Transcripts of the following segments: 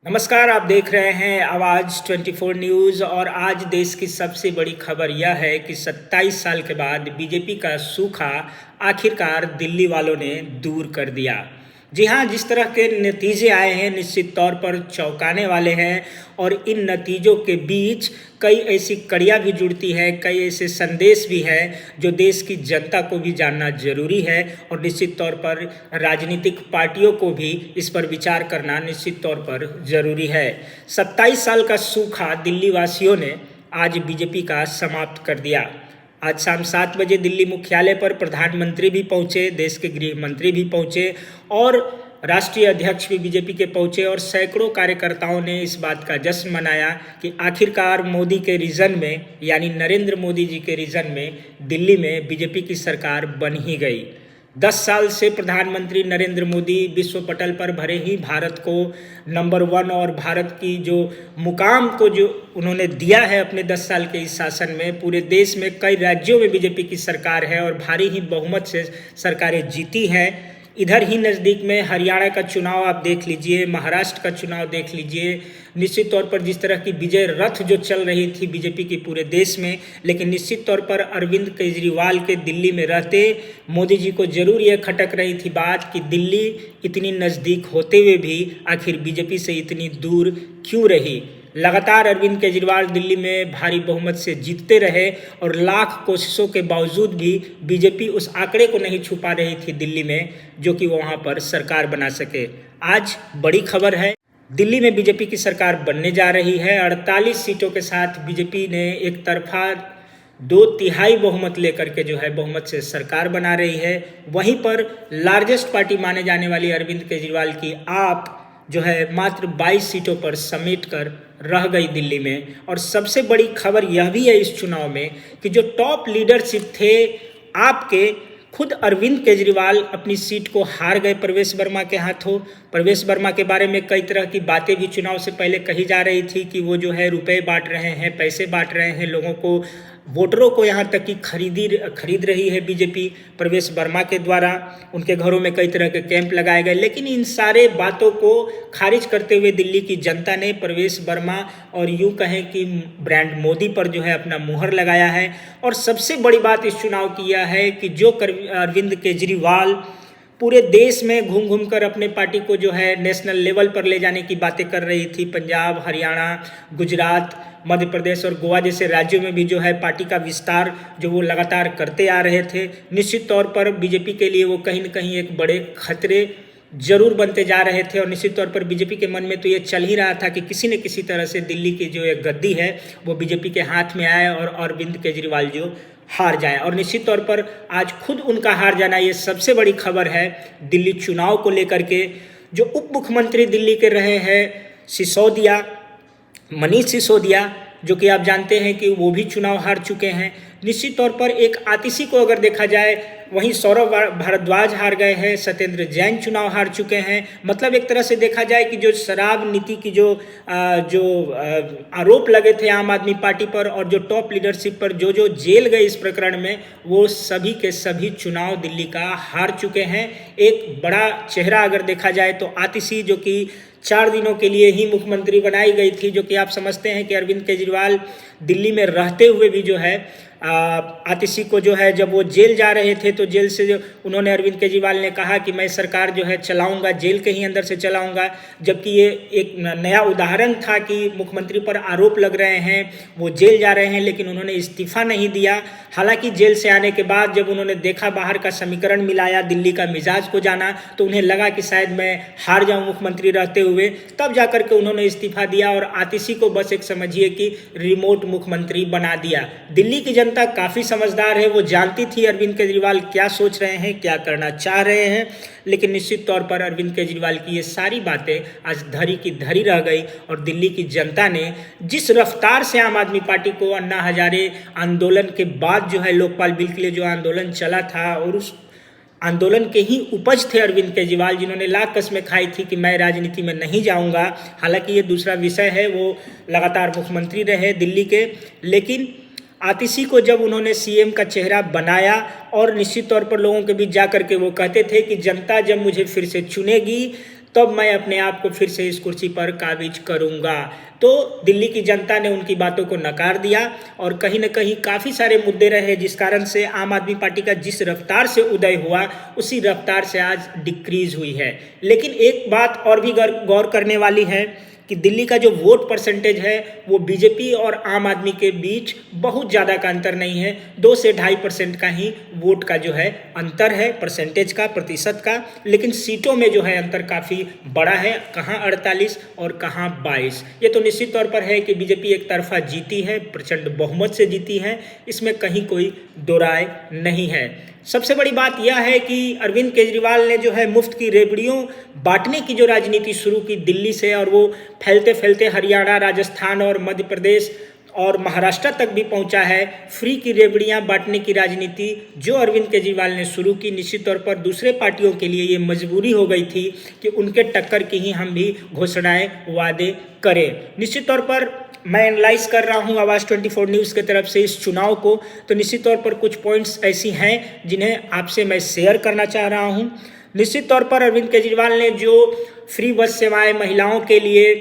नमस्कार। आप देख रहे हैं आवाज़ 24 न्यूज़ और आज देश की सबसे बड़ी खबर यह है कि 27 साल के बाद बीजेपी का सूखा आखिरकार दिल्ली वालों ने दूर कर दिया। जी हाँ, जिस तरह के नतीजे आए हैं निश्चित तौर पर चौंकाने वाले हैं और इन नतीजों के बीच कई ऐसी कड़ियाँ भी जुड़ती है, कई ऐसे संदेश भी हैं जो देश की जनता को भी जानना जरूरी है और निश्चित तौर पर राजनीतिक पार्टियों को भी इस पर विचार करना निश्चित तौर पर जरूरी है। 27 साल का सूखा दिल्ली वासियों ने आज बीजेपी का समाप्त कर दिया। आज शाम 7 बजे दिल्ली मुख्यालय पर प्रधानमंत्री भी पहुंचे, देश के गृह मंत्री भी पहुंचे और राष्ट्रीय अध्यक्ष भी बीजेपी के पहुंचे और सैकड़ों कार्यकर्ताओं ने इस बात का जश्न मनाया कि आखिरकार मोदी के रीजन में यानी नरेंद्र मोदी जी के रीजन में दिल्ली में बीजेपी की सरकार बन ही गई। 10 साल से प्रधानमंत्री नरेंद्र मोदी विश्व पटल पर भरे ही भारत को नंबर 1 और भारत की जो मुकाम को जो उन्होंने दिया है अपने 10 साल के इस शासन में, पूरे देश में कई राज्यों में बीजेपी की सरकार है और भारी ही बहुमत से सरकारें जीती हैं। इधर ही नज़दीक में हरियाणा का चुनाव आप देख लीजिए, महाराष्ट्र का चुनाव देख लीजिए। निश्चित तौर पर जिस तरह की विजय रथ जो चल रही थी बीजेपी की पूरे देश में, लेकिन निश्चित तौर पर अरविंद केजरीवाल के दिल्ली में रहते मोदी जी को जरूर ये खटक रही थी बात कि दिल्ली इतनी नज़दीक होते हुए भी आखिर बीजेपी से इतनी दूर क्यों रही। लगातार अरविंद केजरीवाल दिल्ली में भारी बहुमत से जीतते रहे और लाख कोशिशों के बावजूद भी बीजेपी उस आंकड़े को नहीं छुपा रही थी दिल्ली में जो कि वो वहाँ पर सरकार बना सके। आज बड़ी खबर है, दिल्ली में बीजेपी की सरकार बनने जा रही है। 48 सीटों के साथ बीजेपी ने एक तरफा 2/3 बहुमत लेकर के जो है बहुमत से सरकार बना रही है। वहीं पर लार्जेस्ट पार्टी माने जाने वाली अरविंद केजरीवाल की आप जो है मात्र 22 सीटों पर समेट कर रह गई दिल्ली में। और सबसे बड़ी खबर यह भी है इस चुनाव में कि जो टॉप लीडरशिप थे आपके, खुद अरविंद केजरीवाल अपनी सीट को हार गए प्रवेश वर्मा के हाथों। प्रवेश वर्मा के बारे में कई तरह की बातें भी चुनाव से पहले कही जा रही थी कि वो जो है रुपए बांट रहे हैं, पैसे बांट रहे हैं लोगों को, वोटरों को, यहाँ तक कि खरीद रही है बीजेपी प्रवेश वर्मा के द्वारा। उनके घरों में कई तरह के कैंप लगाए गए, लेकिन इन सारे बातों को खारिज करते हुए दिल्ली की जनता ने प्रवेश वर्मा और यूँ कहें कि ब्रांड मोदी पर जो है अपना मुहर लगाया है। और सबसे बड़ी बात इस चुनाव की यह है कि जो अरविंद केजरीवाल पूरे देश में घूम घूम कर अपने पार्टी को जो है नेशनल लेवल पर ले जाने की बातें कर रही थी, पंजाब, हरियाणा, गुजरात, मध्य प्रदेश और गोवा जैसे राज्यों में भी जो है पार्टी का विस्तार जो वो लगातार करते आ रहे थे, निश्चित तौर पर बीजेपी के लिए वो कहीं न कहीं एक बड़े खतरे जरूर बनते जा रहे थे। और निश्चित तौर पर बीजेपी के मन में तो ये चल ही रहा था कि किसी न किसी तरह से दिल्ली की जो एक गद्दी है वो बीजेपी के हाथ में आए और अरविंद केजरीवाल जो हार जाए। और निश्चित तौर पर आज खुद उनका हार जाना ये सबसे बड़ी खबर है दिल्ली चुनाव को लेकर के। जो उप मुख्यमंत्री दिल्ली के रहे हैं सिसोदिया, मनीष सिसोदिया, जो कि आप जानते हैं कि वो भी चुनाव हार चुके हैं। निश्चित तौर पर एक आतिशी को अगर देखा जाए, वहीं सौरभ भारद्वाज हार गए हैं, सत्येंद्र जैन चुनाव हार चुके हैं। मतलब एक तरह से देखा जाए कि जो शराब नीति की जो आरोप लगे थे आम आदमी पार्टी पर और जो टॉप लीडरशिप पर जो जेल गए इस प्रकरण में, वो सभी के सभी चुनाव दिल्ली का हार चुके हैं। एक बड़ा चेहरा अगर देखा जाए तो आतिशी, जो कि 4 दिनों के लिए ही मुख्यमंत्री बनाई गई थी, जो कि आप समझते हैं कि अरविंद केजरीवाल दिल्ली में रहते हुए भी जो है आतिशी को जो है जब वो जेल जा रहे थे तो जेल से जो उन्होंने अरविंद केजरीवाल ने कहा कि मैं सरकार जो है चलाऊंगा, जेल के ही अंदर से चलाऊंगा। जबकि ये एक नया उदाहरण था कि मुख्यमंत्री पर आरोप लग रहे हैं, वो जेल जा रहे हैं, लेकिन उन्होंने इस्तीफा नहीं दिया। हालांकि जेल से आने के बाद जब उन्होंने देखा बाहर का समीकरण मिलाया, दिल्ली का मिजाज को जाना, तो उन्हें लगा कि शायद मैं हार जाऊं मुख्यमंत्री रहते हुए, तब जाकर के उन्होंने इस्तीफा दिया और आतिशी को बस एक समझिए कि रिमोट मुख्यमंत्री बना दिया। दिल्ली की जनता काफ़ी समझदार है, वो जानती थी अरविंद केजरीवाल क्या सोच रहे हैं, क्या करना चाह रहे हैं, लेकिन निश्चित तौर पर अरविंद केजरीवाल की ये सारी बातें आज धरी की धरी रह गई। और दिल्ली की जनता ने जिस रफ्तार से आम आदमी पार्टी को अन्ना हजारे आंदोलन के बाद जो है लोकपाल बिल के लिए जो आंदोलन चला था, और उस आंदोलन के ही उपज थे अरविंद केजरीवाल, जिन्होंने लाख कस्में खाई थी कि मैं राजनीति में नहीं जाऊंगा। हालांकि ये दूसरा विषय है, वो लगातार मुख्यमंत्री रहे दिल्ली के, लेकिन आतिशी को जब उन्होंने सीएम का चेहरा बनाया और निश्चित तौर पर लोगों के बीच जा करके वो कहते थे कि जनता जब मुझे फिर से चुनेगी तब मैं अपने आप को फिर से इस कुर्सी पर काबिज करूंगा। तो दिल्ली की जनता ने उनकी बातों को नकार दिया और कहीं न कहीं काफ़ी सारे मुद्दे रहे जिस कारण से आम आदमी पार्टी का जिस रफ्तार से उदय हुआ उसी रफ्तार से आज डिक्रीज हुई है। लेकिन एक बात और भी गौर करने वाली है कि दिल्ली का जो वोट परसेंटेज है वो बीजेपी और आम आदमी के बीच बहुत ज़्यादा का अंतर नहीं है, 2 से 2.5% का ही वोट का जो है अंतर है, परसेंटेज का, प्रतिशत का। लेकिन सीटों में जो है अंतर काफ़ी बड़ा है, कहाँ 48 और कहाँ 22। ये तो निश्चित तौर पर है कि बीजेपी एक तरफा जीती है, प्रचंड बहुमत से जीती है, इसमें कहीं कोई दो राय नहीं है। सबसे बड़ी बात यह है कि अरविंद केजरीवाल ने जो है मुफ्त की रेवड़ियों बांटने की जो राजनीति शुरू की दिल्ली से, और वो फैलते फैलते हरियाणा, राजस्थान और मध्य प्रदेश और महाराष्ट्र तक भी पहुंचा है। फ्री की रेवड़ियां बांटने की राजनीति जो अरविंद केजरीवाल ने शुरू की, निश्चित तौर पर दूसरे पार्टियों के लिए ये मजबूरी हो गई थी कि उनके टक्कर की ही हम भी घोषणाएं, वादे करें। निश्चित तौर पर मैं एनालाइज कर रहा हूं आवाज़ 24 न्यूज़ की तरफ से इस चुनाव को, तो निश्चित तौर पर कुछ पॉइंट्स ऐसी हैं जिन्हें आपसे मैं शेयर करना चाह रहा हूं। निश्चित तौर पर अरविंद केजरीवाल ने जो फ्री बस सेवाएं महिलाओं के लिए,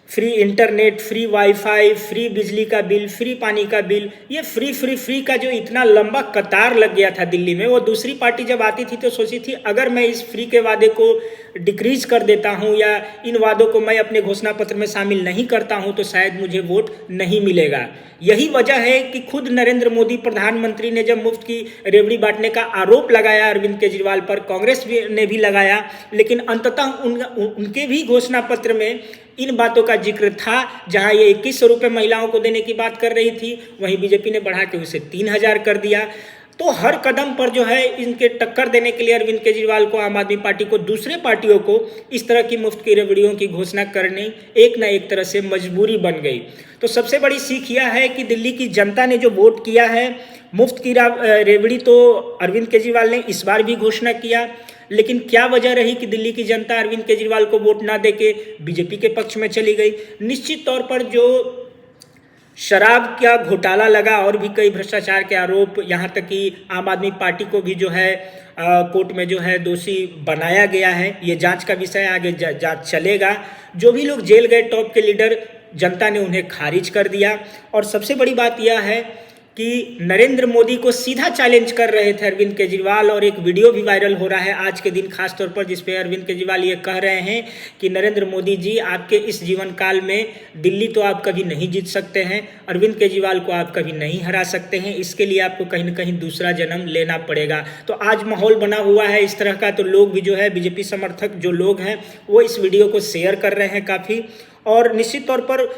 free internet, free wifi, free बिजली का बिल, फ्री पानी का बिल, ये फ्री का जो इतना लंबा कतार लग गया था दिल्ली में, वो दूसरी पार्टी जब आती थी तो सोची थी अगर मैं इस फ्री के वादे को डिक्रीज कर देता हूं या इन वादों को मैं अपने घोषणा पत्र में शामिल नहीं करता हूं तो शायद मुझे वोट नहीं मिलेगा। यही वजह है कि खुद नरेंद्र मोदी प्रधानमंत्री ने जब मुफ्त की रेवड़ी बांटने का आरोप लगाया अरविंद केजरीवाल पर, कांग्रेस ने भी लगाया, लेकिन अंततः उनके भी घोषणा पत्र में इन बातों का जिक्र था। जहां ये 2100 रुपये महिलाओं को देने की बात कर रही थी, वहीं बीजेपी ने बढ़ा के उसे 3000 कर दिया। तो हर कदम पर जो है इनके टक्कर देने के लिए अरविंद केजरीवाल को, आम आदमी पार्टी को, दूसरे पार्टियों को इस तरह की मुफ्त की रेवड़ियों की घोषणा करनी एक न एक तरह से मजबूरी बन गई। तो सबसे बड़ी सीख यह है कि दिल्ली की जनता ने जो वोट किया है, मुफ्त की रेवड़ी तो अरविंद केजरीवाल ने इस बार भी घोषणा किया, लेकिन क्या वजह रही कि दिल्ली की जनता अरविंद केजरीवाल को वोट ना देके बीजेपी के पक्ष में चली गई? निश्चित तौर पर जो शराब का घोटाला लगा और भी कई भ्रष्टाचार के आरोप, यहाँ तक कि आम आदमी पार्टी को भी जो है कोर्ट में जो है दोषी बनाया गया है। ये जांच का विषय, आगे जांच चलेगा। जो भी लोग जेल गए टॉप के लीडर, जनता ने उन्हें खारिज कर दिया। और सबसे बड़ी बात यह है कि नरेंद्र मोदी को सीधा चैलेंज कर रहे थे अरविंद केजरीवाल, और एक वीडियो भी वायरल हो रहा है आज के दिन खास तौर पर, जिसपे अरविंद केजरीवाल ये कह रहे हैं कि नरेंद्र मोदी जी, आपके इस जीवन काल में दिल्ली तो आप कभी नहीं जीत सकते हैं, अरविंद केजरीवाल को आप कभी नहीं हरा सकते हैं, इसके लिए आपको कहीं ना कहीं दूसरा जन्म लेना पड़ेगा। तो आज माहौल बना हुआ है इस तरह का, तो लोग भी जो है बीजेपी समर्थक जो लोग हैं वो इस वीडियो को शेयर कर रहे हैं काफ़ी। और निश्चित तौर पर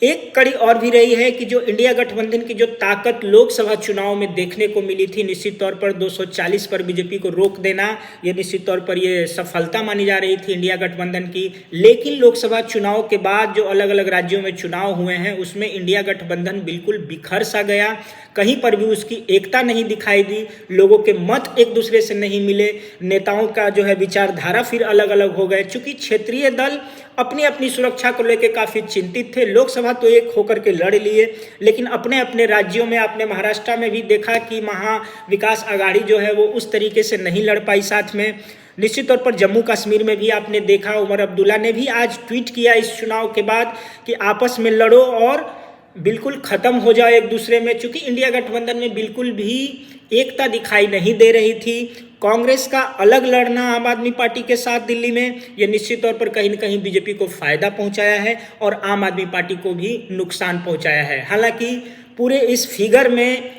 एक कड़ी और भी रही है कि जो इंडिया गठबंधन की जो ताकत लोकसभा चुनाव में देखने को मिली थी, निश्चित तौर पर 240 पर बीजेपी को रोक देना, ये निश्चित तौर पर ये सफलता मानी जा रही थी इंडिया गठबंधन की। लेकिन लोकसभा चुनाव के बाद जो अलग अलग राज्यों में चुनाव हुए हैं उसमें इंडिया गठबंधन बिल्कुल बिखर सा गया, कहीं पर भी उसकी एकता नहीं दिखाई दी, लोगों के मत एक दूसरे से नहीं मिले, नेताओं का जो है विचारधारा फिर अलग अलग हो गए। चूंकि क्षेत्रीय दल अपनी अपनी सुरक्षा को लेकर काफ़ी चिंतित थे, लोकसभा तो एक होकर के लड़ लिए, लेकिन अपने अपने राज्यों में, आपने महाराष्ट्र में भी देखा कि महा विकास आघाड़ी जो है वो उस तरीके से नहीं लड़ पाई साथ में। निश्चित तौर पर जम्मू कश्मीर में भी आपने देखा, उमर अब्दुल्ला ने भी आज ट्वीट किया इस चुनाव के बाद कि आपस में लड़ो और बिल्कुल ख़त्म हो जाए एक दूसरे में। चूंकि इंडिया गठबंधन में बिल्कुल भी एकता दिखाई नहीं दे रही थी, कांग्रेस का अलग लड़ना आम आदमी पार्टी के साथ दिल्ली में, ये निश्चित तौर पर कहीं न कहीं बीजेपी को फायदा पहुंचाया है और आम आदमी पार्टी को भी नुकसान पहुंचाया है। हालांकि पूरे इस फिगर में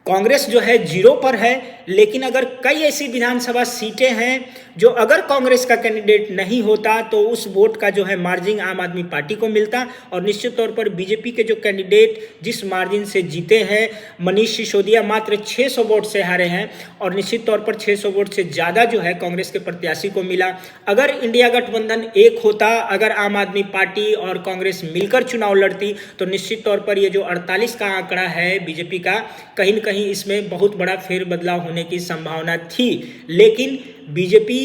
कांग्रेस जो है 0 पर है, लेकिन अगर कई ऐसी विधानसभा सीटें हैं जो अगर कांग्रेस का कैंडिडेट नहीं होता तो उस वोट का जो है मार्जिन आम आदमी पार्टी को मिलता। और निश्चित तौर पर बीजेपी के जो कैंडिडेट जिस मार्जिन से जीते हैं, मनीष सिसोदिया मात्र 600 वोट से हारे हैं, और निश्चित तौर पर 600 वोट से ज़्यादा जो है कांग्रेस के प्रत्याशी को मिला। अगर इंडिया गठबंधन एक होता, अगर आम आदमी पार्टी और कांग्रेस मिलकर चुनाव लड़ती, तो निश्चित तौर पर ये जो 48 का आंकड़ा है बीजेपी का, कहीं न कहीं इसमें बहुत बड़ा फेरबदलाव होने की संभावना थी। लेकिन बीजेपी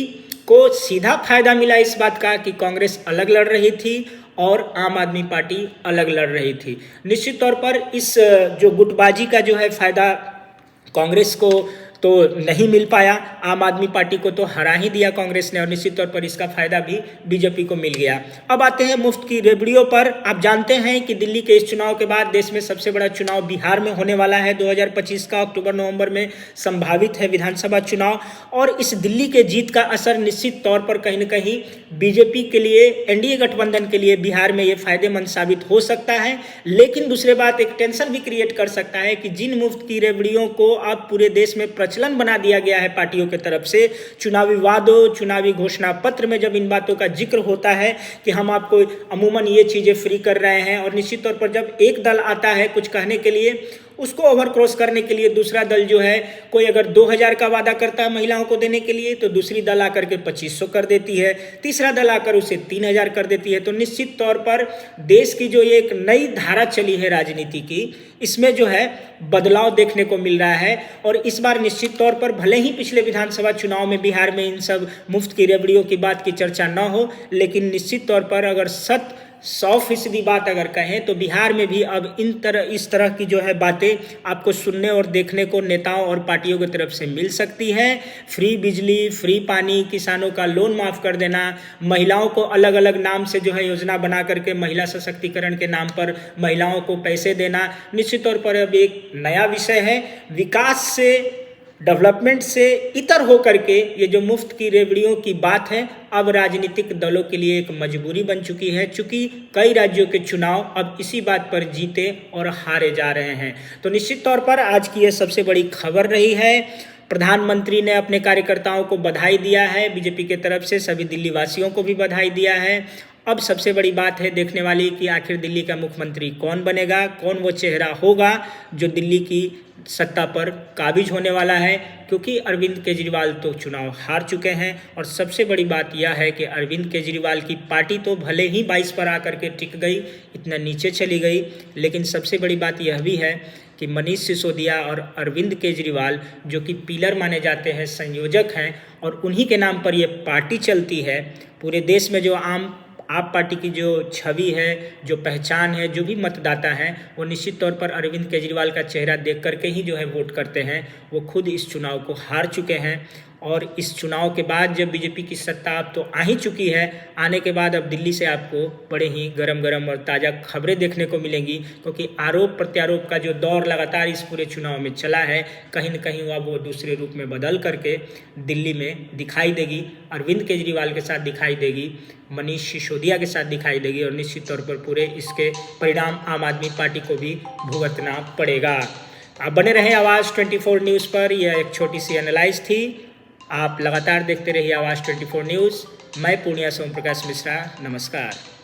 को सीधा फायदा मिला इस बात का कि कांग्रेस अलग लड़ रही थी और आम आदमी पार्टी अलग लड़ रही थी। निश्चित तौर पर इस जो गुटबाजी का जो है फायदा कांग्रेस को तो नहीं मिल पाया। आम आदमी पार्टी को तो हरा ही दिया कांग्रेस ने और निश्चित तौर पर इसका फायदा भी बीजेपी को मिल गया। अब आते हैं मुफ्त की रेवड़ियों पर। आप जानते हैं कि दिल्ली के इस चुनाव के बाद देश में सबसे बड़ा चुनाव बिहार में होने वाला है। 2025 का अक्टूबर नवंबर में संभावित है विधानसभा चुनाव, और इस दिल्ली के जीत का असर निश्चित तौर पर कहीं न कहीं बीजेपी के लिए, एनडीए गठबंधन के लिए बिहार में ये फायदेमंद साबित हो सकता है। लेकिन दूसरी बात, एक टेंशन भी क्रिएट कर सकता है कि जिन मुफ्त की रेवड़ियों को अब पूरे देश में प्रचलन बना दिया गया है पार्टियों की तरफ से, चुनावी वादों, चुनावी घोषणा पत्र में जब इन बातों का जिक्र होता है कि हम आपको अमूमन ये चीजें फ्री कर रहे हैं, और निश्चित तौर पर जब एक दल आता है कुछ कहने के लिए, उसको ओवर क्रॉस करने के लिए दूसरा दल जो है, कोई अगर 2000 का वादा करता है महिलाओं को देने के लिए, तो दूसरी दल आकर के 2500 कर देती है, तीसरा दल आकर उसे 3000 कर देती है। तो निश्चित तौर पर देश की जो एक नई धारा चली है राजनीति की, इसमें जो है बदलाव देखने को मिल रहा है। और इस बार निश्चित तौर पर भले ही पिछले विधानसभा चुनाव में बिहार में इन सब मुफ्त की रेवड़ियों की बात की चर्चा न हो, लेकिन निश्चित तौर पर अगर 100% बात अगर कहें तो बिहार में भी अब इस तरह की जो है बातें आपको सुनने और देखने को नेताओं और पार्टियों की तरफ से मिल सकती है। फ्री बिजली, फ्री पानी, किसानों का लोन माफ कर देना, महिलाओं को अलग अलग नाम से जो है योजना बना करके महिला सशक्तिकरण के नाम पर महिलाओं को पैसे देना, निश्चित तौर पर अब एक नया विषय है। विकास से, डेवलपमेंट से इतर होकर के ये जो मुफ्त की रेवड़ियों की बात है, अब राजनीतिक दलों के लिए एक मजबूरी बन चुकी है, चूंकि कई राज्यों के चुनाव अब इसी बात पर जीते और हारे जा रहे हैं। तो निश्चित तौर पर आज की यह सबसे बड़ी खबर रही है। प्रधानमंत्री ने अपने कार्यकर्ताओं को बधाई दिया है, बीजेपी की तरफ से सभी दिल्ली वासियों को भी बधाई दिया है। अब सबसे बड़ी बात है देखने वाली कि आखिर दिल्ली का मुख्यमंत्री कौन बनेगा, कौन वो चेहरा होगा जो दिल्ली की सत्ता पर काबिज होने वाला है, क्योंकि अरविंद केजरीवाल तो चुनाव हार चुके हैं। और सबसे बड़ी बात यह है कि अरविंद केजरीवाल की पार्टी तो भले ही 22 पर आकर के टिक गई, इतना नीचे चली गई, लेकिन सबसे बड़ी बात यह भी है कि मनीष सिसोदिया और अरविंद केजरीवाल जो कि पिलर माने जाते हैं, संयोजक हैं, और उन्हीं के नाम पर यह पार्टी चलती है। पूरे देश में जो आप पार्टी की जो छवि है, जो पहचान है, जो भी मतदाता हैं, वो निश्चित तौर पर अरविंद केजरीवाल का चेहरा देख करके ही जो है वोट करते हैं। वो खुद इस चुनाव को हार चुके हैं, और इस चुनाव के बाद जब बीजेपी की सत्ता अब तो आ ही चुकी है, आने के बाद अब दिल्ली से आपको बड़े ही गरम गरम और ताज़ा खबरें देखने को मिलेंगी, क्योंकि आरोप प्रत्यारोप का जो दौर लगातार इस पूरे चुनाव में चला है, कहीं न कहीं अब वो दूसरे रूप में बदल करके दिल्ली में दिखाई देगी। अरविंद केजरीवाल के साथ दिखाई देगी, मनीष सिसोदिया के साथ दिखाई देगी, और निश्चित तौर पर पूरे इसके परिणाम आम आदमी पार्टी को भी भुगतना पड़ेगा। आप बने रहें आवाज़ 24 न्यूज़ पर। यह एक छोटी सी एनालाइज थी। आप लगातार देखते रहिए आवाज़ 24 न्यूज़। मैं पूर्णिया सोम प्रकाश मिश्रा, नमस्कार।